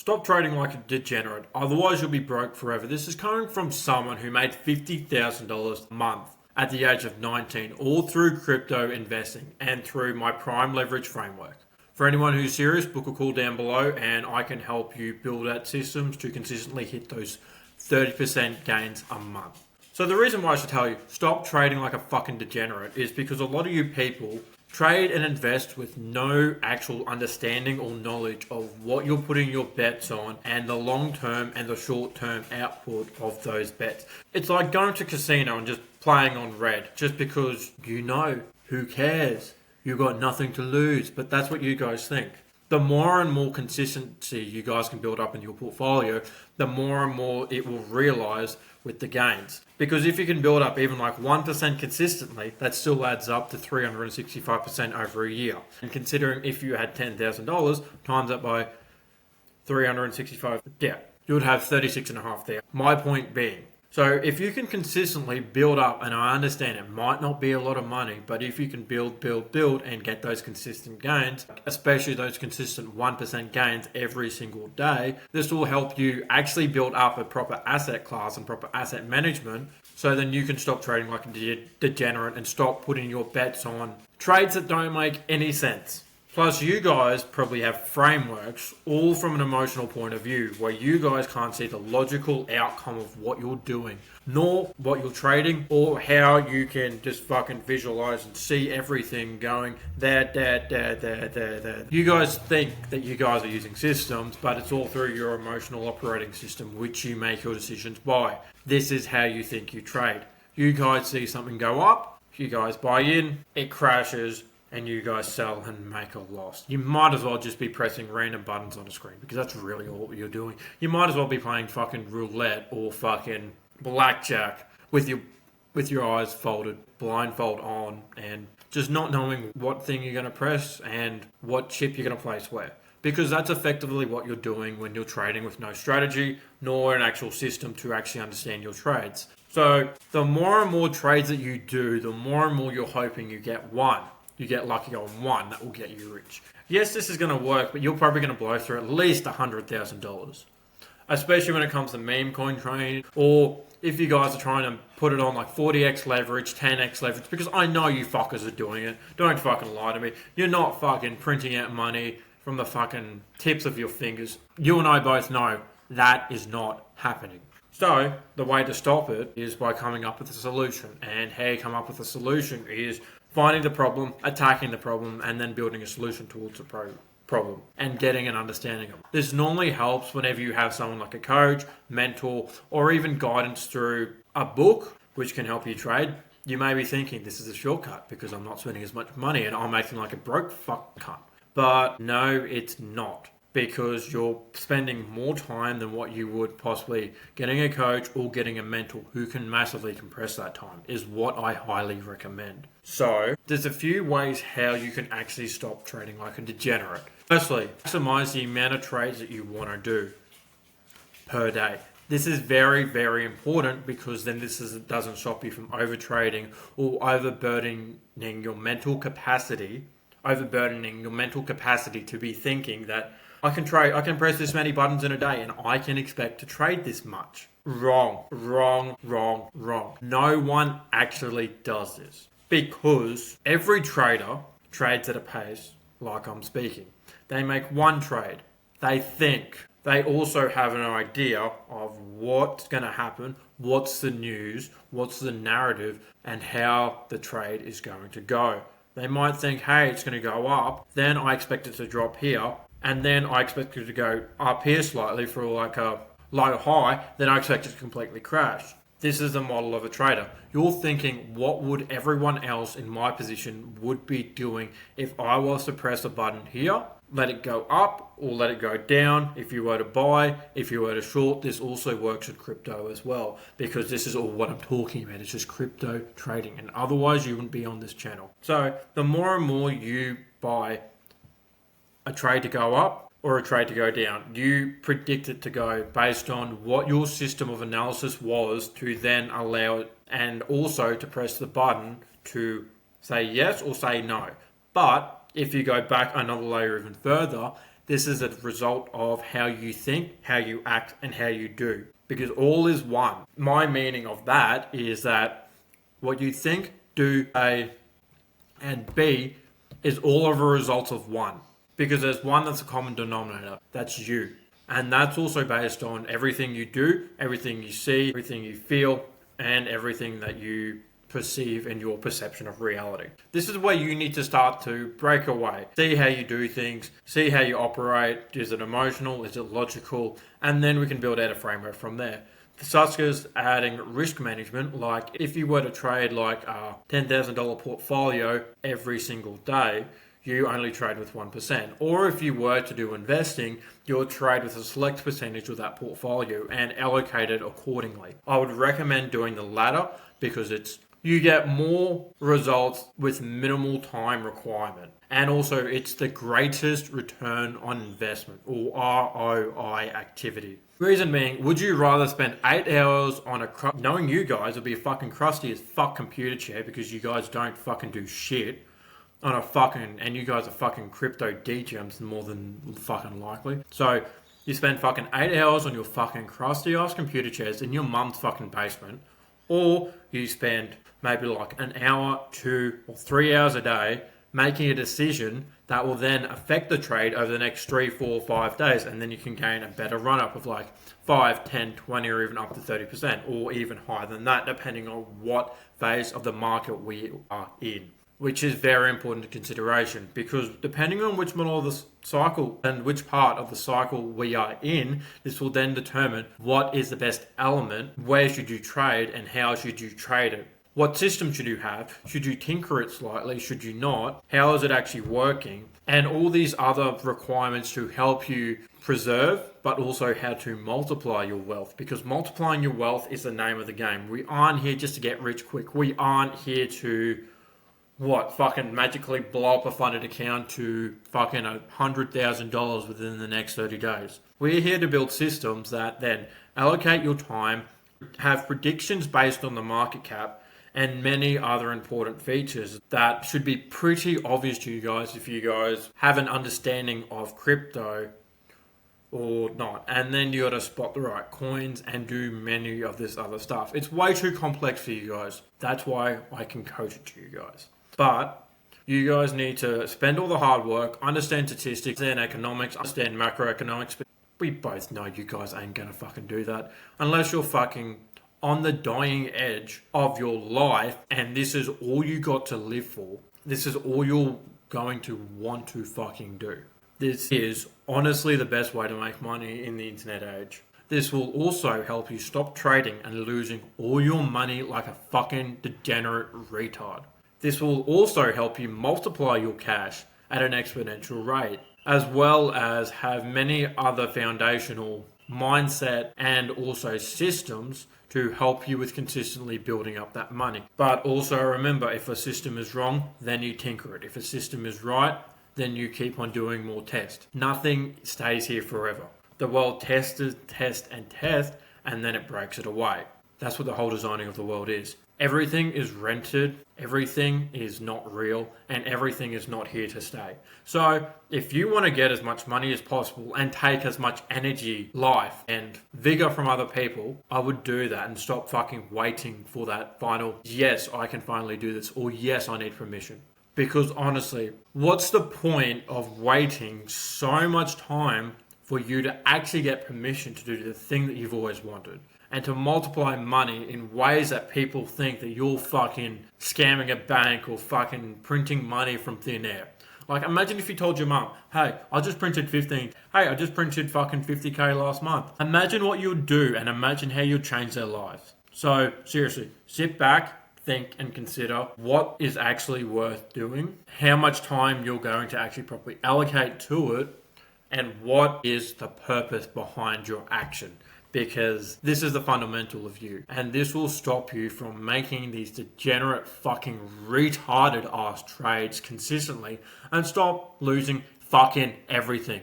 Stop trading like a degenerate, otherwise you'll be broke forever. This is coming from someone who made $50,000 a month at the age of 19, all through crypto investing and through my prime leverage framework. For anyone who's serious, book a call down below and I can help you build out systems to consistently hit those 30% gains a month. So the reason why I should tell you, stop trading like a fucking degenerate is because a lot of you people trade and invest with no actual understanding or knowledge of what you're putting your bets on and the long-term and the short-term output of those bets. It's like going to a casino and just playing on red just because you know, who cares? You've got nothing to lose, but that's what you guys think. The more and more consistency you guys can build up in your portfolio, the more and more it will realize with the gains. Because if you can build up even like 1% consistently, that still adds up to 365% over a year. And considering if you had $10,000 times that by 365, yeah, you would have 36.5 there. My point being, so if you can consistently build up, and I understand it might not be a lot of money, but if you can build and get those consistent gains, especially those consistent 1% gains every single day, this will help you actually build up a proper asset class and proper asset management, so then you can stop trading like a degenerate and stop putting your bets on trades that don't make any sense. Plus, you guys probably have frameworks, all from an emotional point of view, where you guys can't see the logical outcome of what you're doing, nor what you're trading, or how you can just fucking visualize and see everything going there. You guys think that you guys are using systems, but it's all through your emotional operating system, which you make your decisions by. This is how you think you trade. You guys see something go up, you guys buy in, it crashes, and you guys sell and make a loss. You might as well just be pressing random buttons on a screen because that's really all you're doing. You might as well be playing fucking roulette or fucking blackjack with your eyes folded, blindfold on, and just not knowing what thing you're going to press and what chip you're going to place where. Because that's effectively what you're doing when you're trading with no strategy nor an actual system to actually understand your trades. So the more and more trades that you do, the more and more you're hoping you get one. You get lucky on one, that will get you rich. Yes, this is going to work, but you're probably going to blow through at least $100,000. Especially when it comes to meme coin trading, or if you guys are trying to put it on like 40x leverage, 10x leverage, because I know you fuckers are doing it. Don't fucking lie to me. You're not fucking printing out money from the fucking tips of your fingers. You and I both know that is not happening. So, the way to stop it is by coming up with a solution. And how you come up with a solution is finding the problem, attacking the problem, and then building a solution towards the problem and getting an understanding of it. This normally helps whenever you have someone like a coach, mentor, or even guidance through a book, which can help you trade. You may be thinking, this is a shortcut because I'm not spending as much money and I'm acting like a broke fuck cunt. But no, it's not. Because you're spending more time than what you would possibly getting a coach or getting a mentor who can massively compress that time is what I highly recommend. So there's a few ways how you can actually stop trading like a degenerate. Firstly, maximize the amount of trades that you want to do per day. This is very, very important because then doesn't stop you from overtrading or overburdening your mental capacity to be thinking that I can press this many buttons in a day and I can expect to trade this much. Wrong. No one actually does this because every trader trades at a pace like I'm speaking. They make one trade. They think. They also have an idea of what's going to happen, what's the news, what's the narrative, and how the trade is going to go. They might think, hey, it's going to go up, then I expect it to drop here, and then I expect it to go up here slightly for like a low high, then I expect it to completely crash. This is the model of a trader. You're thinking, what would everyone else in my position would be doing if I was to press a button here, let it go up or let it go down. If you were to buy, if you were to short, this also works with crypto as well, because this is all what I'm talking about. It's just crypto trading, and otherwise you wouldn't be on this channel. So the more and more you buy a trade to go up or a trade to go down, you predict it to go based on what your system of analysis was to then allow it, and also to press the button to say yes or say no. But if you go back another layer even further, This is a result of how you think, how you act, and how you do. Because all is one. My meaning of that is that what you think, do, say, and be is all of a result of one. Because there's one that's a common denominator. That's you. And that's also based on everything you do, everything you see, everything you feel, and everything that you perceive in your perception of reality. This is where you need to start to break away. See how you do things, see how you operate. Is it emotional? Is it logical? And then we can build out a framework from there. Such as adding risk management, like if you were to trade like a $10,000 portfolio every single day, you only trade with 1%. Or if you were to do investing, you'll trade with a select percentage of that portfolio and allocate it accordingly. I would recommend doing the latter because you get more results with minimal time requirement. And also it's the greatest return on investment, or ROI activity. Reason being, would you rather spend 8 hours on knowing you guys would be a fucking crusty as fuck computer chair because you guys don't fucking do shit on and you guys are fucking crypto degens more than fucking likely. So you spend fucking 8 hours on your fucking crusty ass computer chairs in your mum's fucking basement, or you spend maybe like an hour, 2 or 3 hours a day making a decision that will then affect the trade over the next 3, 4, 5 days, and then you can gain a better run up of like 5, 10, 20 or even up to 30% or even higher than that depending on what phase of the market we are in. Which is very important consideration because depending on which middle of the cycle and which part of the cycle we are in, this will then determine what is the best element, where should you trade and how should you trade it. What system should you have? Should you tinker it slightly? Should you not? How is it actually working? And all these other requirements to help you preserve, but also how to multiply your wealth. Because multiplying your wealth is the name of the game. We aren't here just to get rich quick. We aren't here to fucking magically blow up a funded account to fucking $100,000 within the next 30 days. We're here to build systems that then allocate your time, have predictions based on the market cap, and many other important features that should be pretty obvious to you guys if you guys have an understanding of crypto or not. And then you gotta spot the right coins and do many of this other stuff. It's way too complex for you guys. That's why I can coach it to you guys. But you guys need to spend all the hard work, understand statistics, understand economics, understand macroeconomics. But we both know you guys ain't gonna fucking do that unless you're fucking on the dying edge of your life and this is all you got to live for. This is all you're going to want to fucking do. This is honestly the best way to make money in the internet age. This will also help you stop trading and losing all your money like a fucking degenerate retard. This will also help you multiply your cash at an exponential rate, as well as have many other foundational mindset and also systems to help you with consistently building up that money. But also remember, if a system is wrong, then you tinker it. If a system is right, then you keep on doing more tests. Nothing stays here forever. The world tests, and then it breaks it away. That's what the whole designing of the world is. Everything is rented, everything is not real, and everything is not here to stay. So if you want to get as much money as possible and take as much energy, life, and vigor from other people, I would do that and stop fucking waiting for that final, yes, I can finally do this, or yes, I need permission. Because honestly, what's the point of waiting so much time for you to actually get permission to do the thing that you've always wanted? And to multiply money in ways that people think that you're fucking scamming a bank or fucking printing money from thin air. Like, imagine if you told your mum, hey, I just printed 15. Hey, I just printed fucking 50K last month. Imagine what you'd do and imagine how you'd change their lives. So, seriously, sit back, think and consider what is actually worth doing, how much time you're going to actually properly allocate to it, and what is the purpose behind your action. Because this is the fundamental of you. And this will stop you from making these degenerate fucking retarded ass trades consistently and stop losing fucking everything.